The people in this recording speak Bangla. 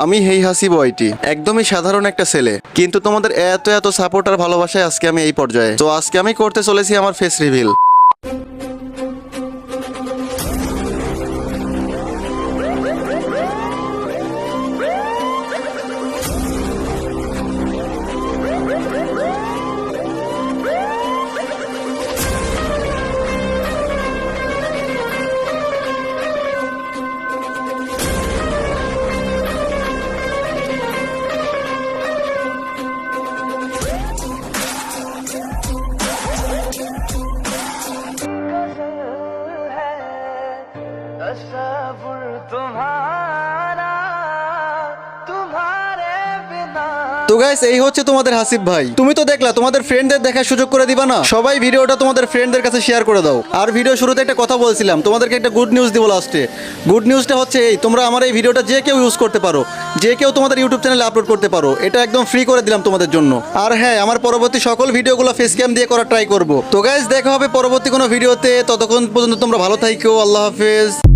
আমি হেই হাসিব ওয়াইটি, একদমই সাধারণ একটা ছেলে, কিন্তু তোমাদের এত এত সাপোর্ট আর ভালোবাসায় আজকে আমি এই পর্যায়ে। তো আজকে আমি করতে চলেছি আমার ফেস রিভিল। तस्वुर तुम्हारा तुम्हारे बिना। তো গাইস, এই হচ্ছে তোমাদের হাসিব ভাই। তুমি তো দেখলা, তোমাদের ফ্রেন্ডদের দেখার সুযোগ করে দিবা না? সবাই ভিডিওটা তোমাদের ফ্রেন্ডদের কাছে শেয়ার করে দাও। আর ভিডিও শুরুতে একটা কথা বলছিলাম, তোমাদেরকে একটা গুড নিউজ দিব লাস্টে। গুড নিউজটা হচ্ছে এই, তোমরা আমার এই ভিডিওটা যে কেউ ইউজ করতে পারো, যে কেউ তোমাদের ইউটিউব চ্যানেলে আপলোড করতে পারো। এটা একদম ফ্রি করে দিলাম তোমাদের জন্য। আর হ্যাঁ, আমার পরবর্তী সকল ভিডিওগুলো ফেস ক্যাম দিয়ে করার ট্রাই করব। তো গাইস, দেখা হবে পরবর্তী কোনো ভিডিওতে। ততক্ষণ পর্যন্ত তোমরা ভালো থাইকো। আল্লাহ হাফেজ।